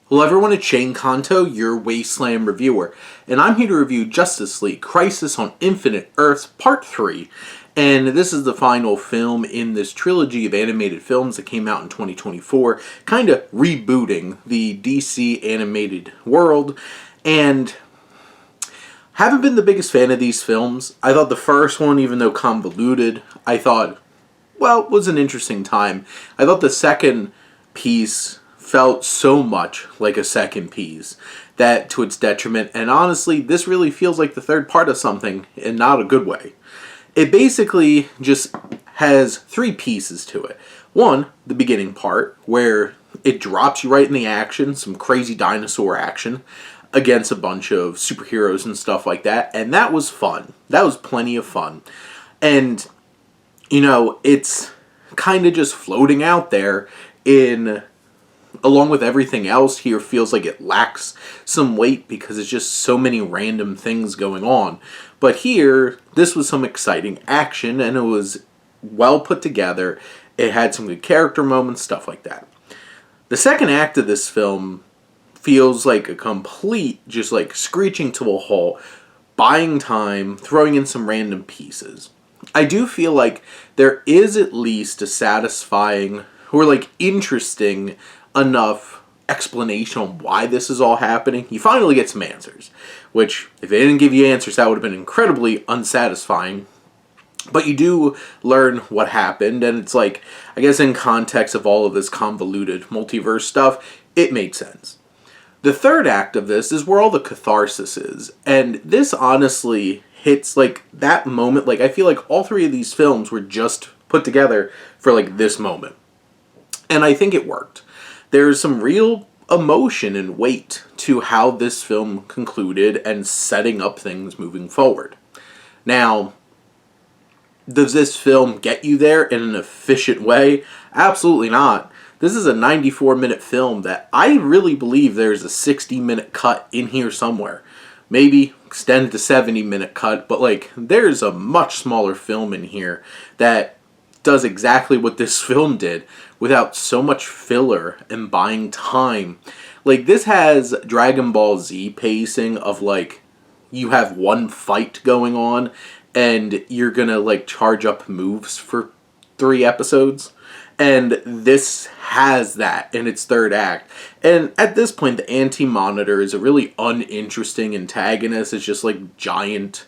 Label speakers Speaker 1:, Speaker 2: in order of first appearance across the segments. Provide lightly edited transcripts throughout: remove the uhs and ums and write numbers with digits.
Speaker 1: Hello everyone, it's Shane Kanto, your Wasteland reviewer, and I'm here to review Justice League Crisis on Infinite Earths Part 3, and this is the final film in this trilogy of animated films that came out in 2024, kind of rebooting the DC animated world, and haven't been the biggest fan of these films. I thought the first one, even though convoluted, I thought, well, it was an interesting time. I thought the second piece felt so much like a second piece, that to its detriment, and honestly, this really feels like the third part of something, in not a good way. It basically just has three pieces to it. One, the beginning part, where it drops you right in the action, some crazy dinosaur action, against a bunch of superheroes and stuff like that, and that was fun. That was plenty of fun. And, you know, it's kind of just floating out there in... along with everything else here, feels like it lacks some weight because there's just so many random things going on. But here, this was some exciting action, and it was well put together. It had some good character moments, stuff like that. The second act of this film feels like a complete, just like screeching to a halt, buying time, throwing in some random pieces. I do feel like there is at least a satisfying or like interesting enough explanation on why this is all happening. You finally get some answers, which if they didn't give you answers, that would have been incredibly unsatisfying. But you do learn what happened, and it's like, I guess in context of all of this convoluted multiverse stuff, it made sense. The third act of this is where all the catharsis is, and this honestly hits like that moment. Like, I feel like all three of these films were just put together for like this moment, and I think it worked. There's some real emotion and weight to how this film concluded and setting up things moving forward. Now, does this film get you there in an efficient way? Absolutely not. This is a 94-minute film that I really believe there's a 60-minute cut in here somewhere. Maybe extend to 70-minute cut, but like there's a much smaller film in here that does exactly what this film did without so much filler and buying time. Like, this has Dragon Ball Z pacing of like, you have one fight going on and you're gonna like charge up moves for 3 episodes. And this has that in its third act. And at this point, the Anti-Monitor is a really uninteresting antagonist. It's just like giant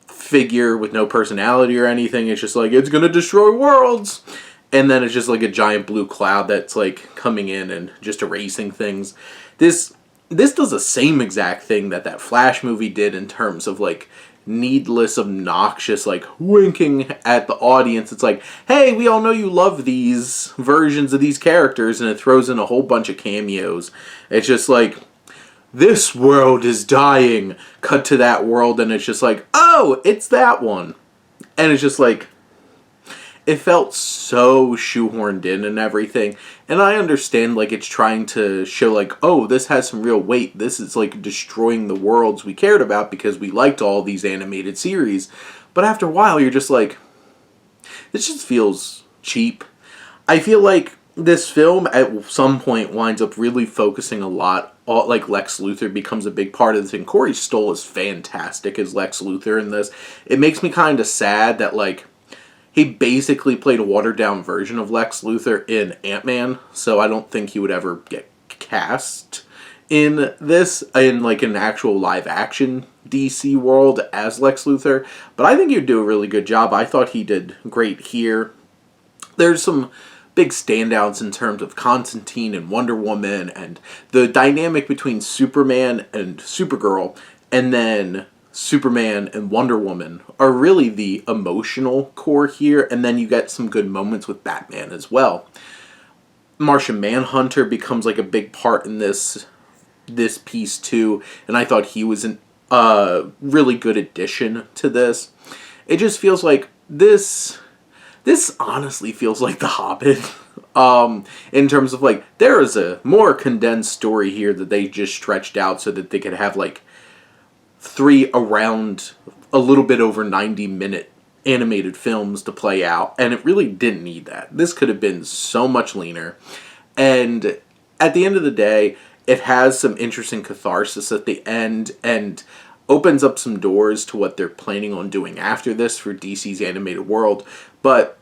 Speaker 1: figure with no personality or anything. It's just like, it's gonna destroy worlds, and then it's just like a giant blue cloud that's like coming in and just erasing things. This does the same exact thing that Flash movie did in terms of like needless, obnoxious, like winking at the audience. It's like, hey, we all know you love these versions of these characters, and it throws in a whole bunch of cameos. It's just like, this world is dying, cut to that world, and it's just like, oh, it's that one. And it's just like, it felt so shoehorned in and everything. And I understand, like, it's trying to show, like, oh, this has some real weight. This is, like, destroying the worlds we cared about because we liked all these animated series. But after a while, you're just like, this just feels cheap. I feel like this film at some point winds up really focusing a lot, like Lex Luthor becomes a big part of this, and Corey Stoll is fantastic as Lex Luthor in this. It makes me kind of sad that, like, he basically played a watered-down version of Lex Luthor in Ant-Man, so I don't think he would ever get cast in this, in like an actual live-action DC world as Lex Luthor. But I think he'd do a really good job. I thought he did great here. There's some big standouts in terms of Constantine and Wonder Woman, and the dynamic between Superman and Supergirl, and then Superman and Wonder Woman are really the emotional core here, and then you get some good moments with Batman as well. Martian Manhunter becomes like a big part in this piece too, and I thought he was a really good addition to this. It just feels like this honestly feels like The Hobbit. In terms of like, there is a more condensed story here that they just stretched out so that they could have like 3 around a little bit over 90-minute animated films to play out, and it really didn't need that. This could have been so much leaner, and at the end of the day, It has some interesting catharsis at the end and opens up some doors to what they're planning on doing after this for DC's animated world. But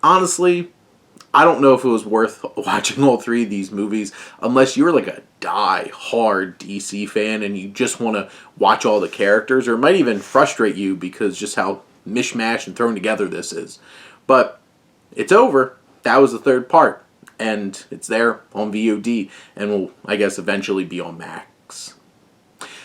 Speaker 1: honestly, I don't know if it was worth watching all three of these movies unless you're like a die-hard DC fan and you just want to watch all the characters, or it might even frustrate you because just how mishmash and thrown together this is. But it's over. That was the third part, and it's there on VOD and will, I guess, eventually be on Max.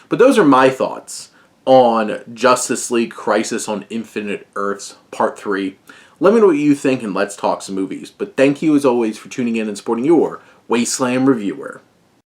Speaker 1: But those are my thoughts on Justice League Crisis on Infinite Earths Part 3. Let me know what you think and let's talk some movies. But thank you as always for tuning in and supporting your Wasteland reviewer.